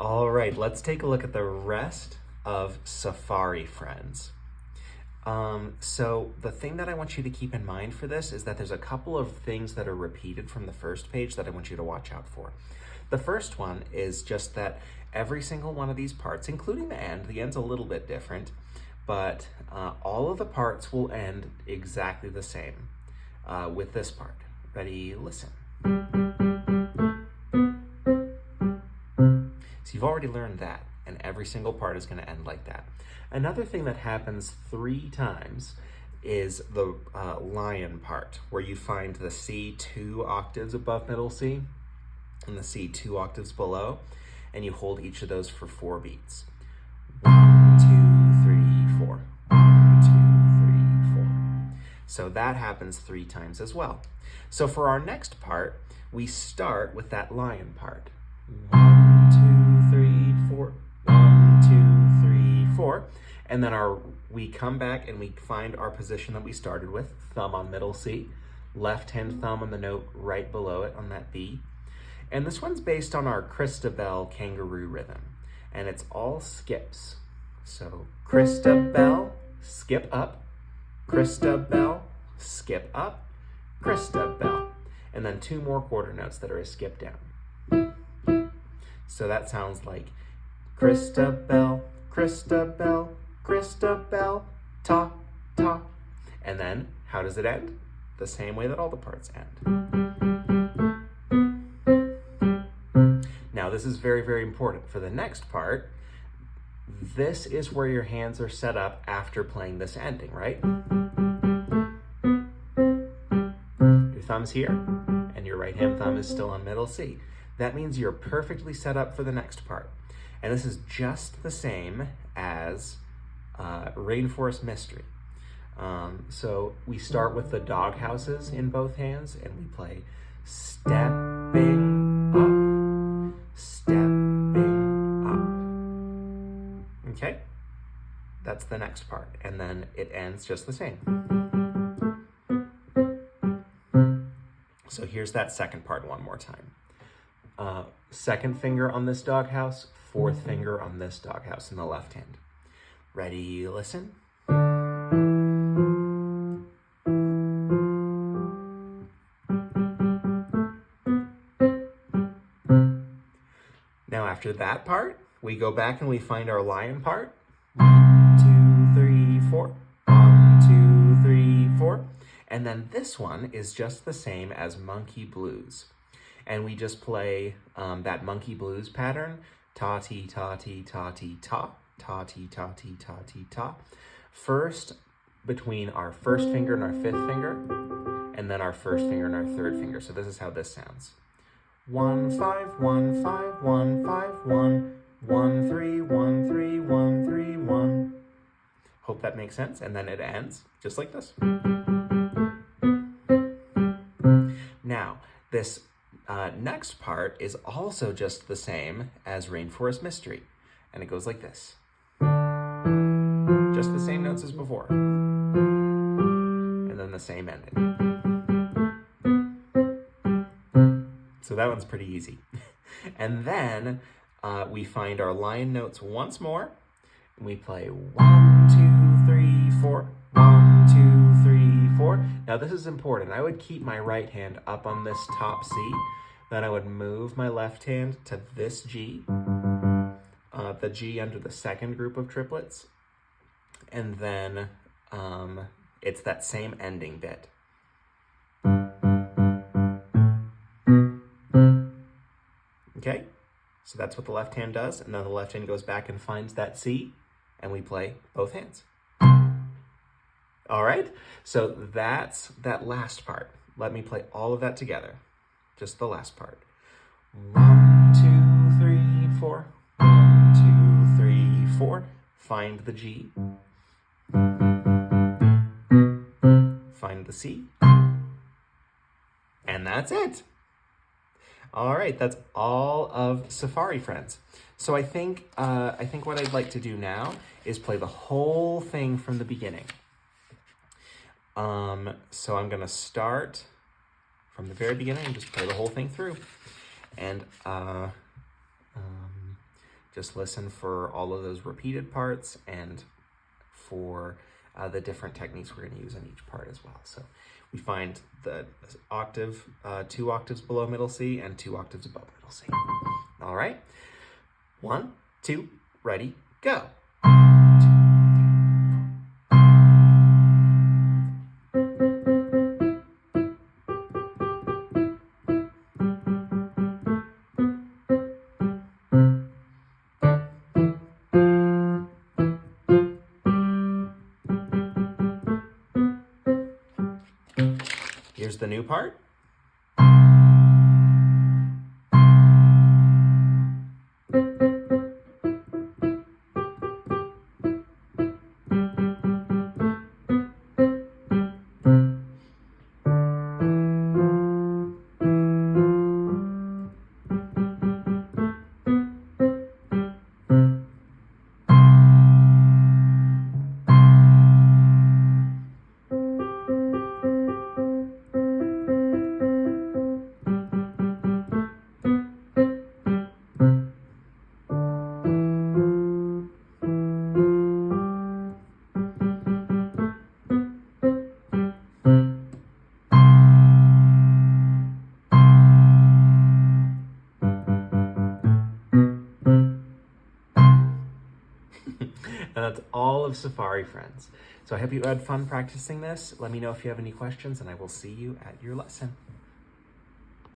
All right, let's take a look at the rest of Safari Friends. So the thing that I want you to keep in mind for this is that there's a couple of things that are repeated from the first page that I want you to watch out for. The first one is just that every single one of these parts, including the end's a little bit different, but all of the parts will end exactly the same with this part. Ready, listen. So you've already learned that, and every single part is going to end like that. Another thing that happens 3 times is the lion part, where you find the C 2 octaves above middle C and the C 2 octaves below, and you hold each of those for 4 beats. 1, 2, 3, 4. 1, 2, 3, 4. So that happens 3 times as well. So for our next part, we start with that lion part. 1, 2, 3, 4. 1, 2, 3, 4. And then we come back and we find our position that we started with, thumb on middle C, left hand thumb on the note right below it on that B. And this one's based on our Christabel kangaroo rhythm, and it's all skips. So Christabel, skip up, Christabel, skip up, Christabel, and then 2 more quarter notes that are a skip down. So that sounds like Christabel, Christabel, Christabel, ta, ta. And then how does it end? The same way that all the parts end. Now this is very, very important. For the next part, this is where your hands are set up after playing this ending, right? Your thumb's here, and your right hand thumb is still on middle C. That means you're perfectly set up for the next part. And this is just the same as Rainforest Mystery. So we start with the dog houses in both hands, and we play stepping up, stepping up. Okay? That's the next part. And then it ends just the same. So here's that second part one more time. Second finger on this doghouse, 4th finger on this doghouse in the left hand. Ready, listen. Now after that part, we go back and we find our lion part. 1, 2, 3, 4. 1, 2, 3, 4. And then this one is just the same as Monkey Blues. And we just play that Monkey Blues pattern, ta-ti, ta-ti, ta-ti, ta, ta-ti, ta-ti, ta-ti, ta. First between our first finger and our 5th finger, and then our first finger and our 3rd finger. So this is how this sounds. 1, 5, 1, 5, 1, 5, 1, 1, 3, 1, 3, 1, 3, 1. Hope that makes sense. And then it ends just like this. Now, this next part is also just the same as Rainforest Mystery, and it goes like this. Just the same notes as before, and then the same ending. So that one's pretty easy. And then we find our lion notes once more, and we play 1, 2, 3, 4. 1, 2, 3, 4. Now this is important. I would keep my right hand up on this top C. Then I would move my left hand to this G, the G under the second group of triplets. And then it's that same ending bit. Okay, so that's what the left hand does. And then the left hand goes back and finds that C, and we play both hands. All right, so that's that last part. Let me play all of that together. Just the last part. 1, 2, 3, 4. 1, 2, 3, 4. Find the G. Find the C. And that's it. All right, that's all of Safari Friends. So I think what I'd like to do now is play the whole thing from the beginning. So I'm gonna start from the very beginning and just play the whole thing through. And Just listen for all of those repeated parts and for the different techniques we're going to use on each part as well. So we find the octave, 2 octaves below middle C and 2 octaves above middle C. All right. 1, 2, ready, go. Here's the new part. And that's all of Safari, friends. So I hope you had fun practicing this. Let me know if you have any questions, and I will see you at your lesson.